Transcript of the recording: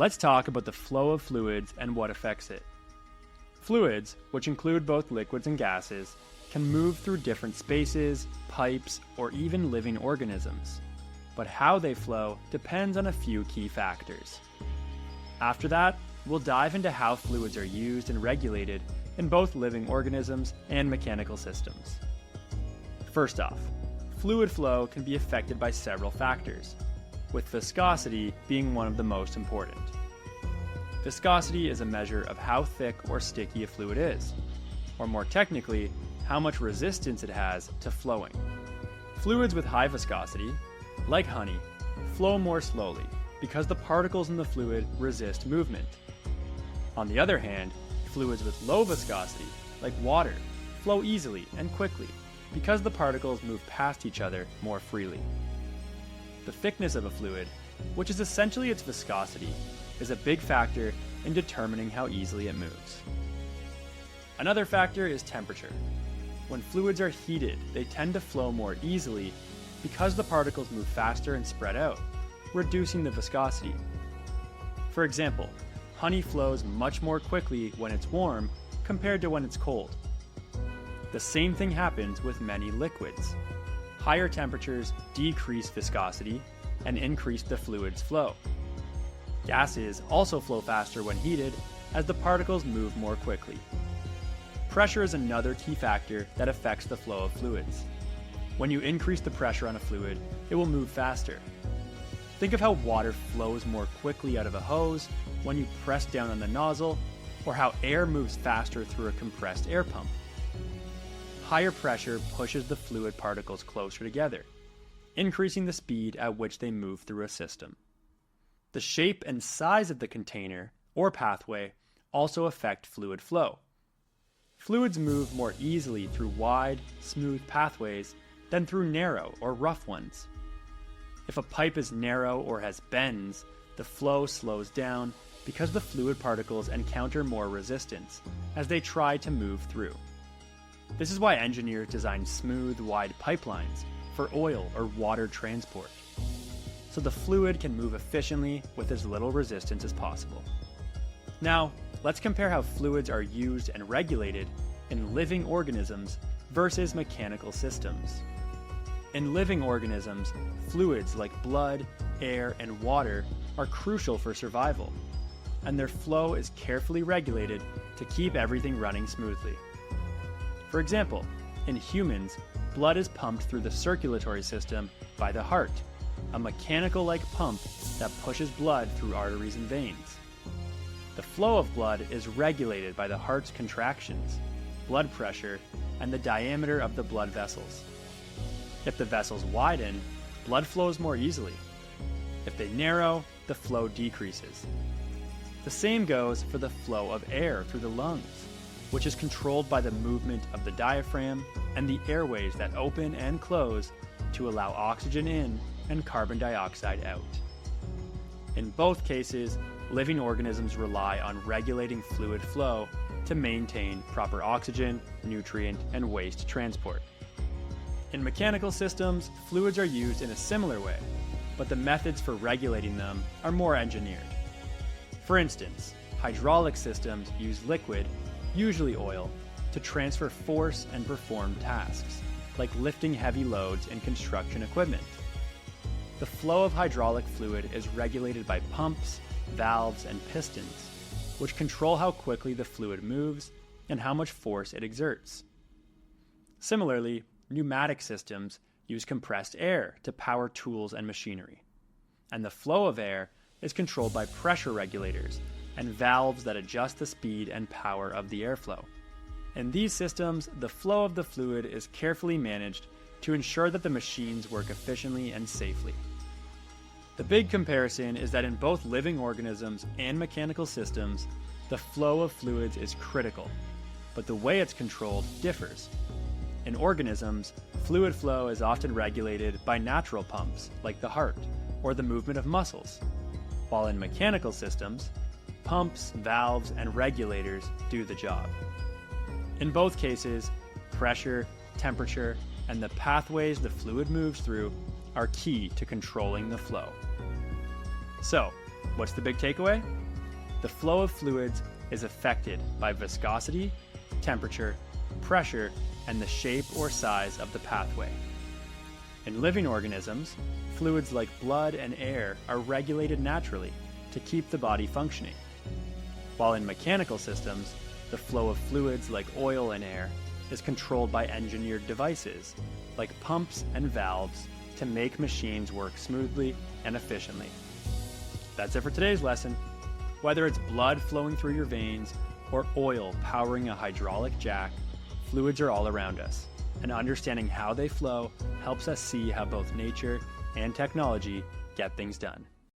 Let's talk about the flow of fluids and what affects it. Fluids, which include both liquids and gases, can move through different spaces, pipes, or even living organisms. But how they flow depends on a few key factors. After that, we'll dive into how fluids are used and regulated in both living organisms and mechanical systems. First off, fluid flow can be affected by several factors, with viscosity being one of the most important. Viscosity is a measure of how thick or sticky a fluid is, or more technically, how much resistance it has to flowing. Fluids with high viscosity, like honey, flow more slowly because the particles in the fluid resist movement. On the other hand, fluids with low viscosity, like water, flow easily and quickly because the particles move past each other more freely. The thickness of a fluid, which is essentially its viscosity, is a big factor in determining how easily it moves. Another factor is temperature. When fluids are heated, they tend to flow more easily because the particles move faster and spread out, reducing the viscosity. For example, honey flows much more quickly when it's warm compared to when it's cold. The same thing happens with many liquids. Higher temperatures decrease viscosity and increase the fluid's flow. Gases also flow faster when heated as the particles move more quickly. Pressure is another key factor that affects the flow of fluids. When you increase the pressure on a fluid, it will move faster. Think of how water flows more quickly out of a hose when you press down on the nozzle, or how air moves faster through a compressed air pump. Higher pressure pushes the fluid particles closer together, increasing the speed at which they move through a system. The shape and size of the container, or pathway, also affect fluid flow. Fluids move more easily through wide, smooth pathways than through narrow or rough ones. If a pipe is narrow or has bends, the flow slows down because the fluid particles encounter more resistance as they try to move through. This is why engineers design smooth, wide pipelines for oil or water transport, so the fluid can move efficiently with as little resistance as possible. Now, let's compare how fluids are used and regulated in living organisms versus mechanical systems. In living organisms, fluids like blood, air, and water are crucial for survival, and their flow is carefully regulated to keep everything running smoothly. For example, in humans, blood is pumped through the circulatory system by the heart, a mechanical-like pump that pushes blood through arteries and veins. The flow of blood is regulated by the heart's contractions, blood pressure, and the diameter of the blood vessels. If the vessels widen, blood flows more easily. If they narrow, the flow decreases. The same goes for the flow of air through the lungs, which is controlled by the movement of the diaphragm and the airways that open and close to allow oxygen in and carbon dioxide out. In both cases, living organisms rely on regulating fluid flow to maintain proper oxygen, nutrient, and waste transport. In mechanical systems, fluids are used in a similar way, but the methods for regulating them are more engineered. For instance, hydraulic systems use liquid, usually oil, to transfer force and perform tasks, like lifting heavy loads in construction equipment. The flow of hydraulic fluid is regulated by pumps, valves, and pistons, which control how quickly the fluid moves and how much force it exerts. Similarly, pneumatic systems use compressed air to power tools and machinery, and the flow of air is controlled by pressure regulators and valves that adjust the speed and power of the airflow. In these systems, the flow of the fluid is carefully managed to ensure that the machines work efficiently and safely. The big comparison is that in both living organisms and mechanical systems, the flow of fluids is critical, but the way it's controlled differs. In organisms, fluid flow is often regulated by natural pumps, like the heart, or the movement of muscles, while in mechanical systems, pumps, valves, and regulators do the job. In both cases, pressure, temperature, and the pathways the fluid moves through are key to controlling the flow. So, What's the big takeaway? The flow of fluids is affected by viscosity, temperature, pressure, and the shape or size of the pathway. In living organisms, fluids like blood and air are regulated naturally to keep the body functioning. While in mechanical systems, the flow of fluids like oil and air is controlled by engineered devices like pumps and valves to make machines work smoothly and efficiently. That's it for today's lesson. Whether it's blood flowing through your veins or oil powering a hydraulic jack, fluids are all around us, and understanding how they flow helps us see how both nature and technology get things done.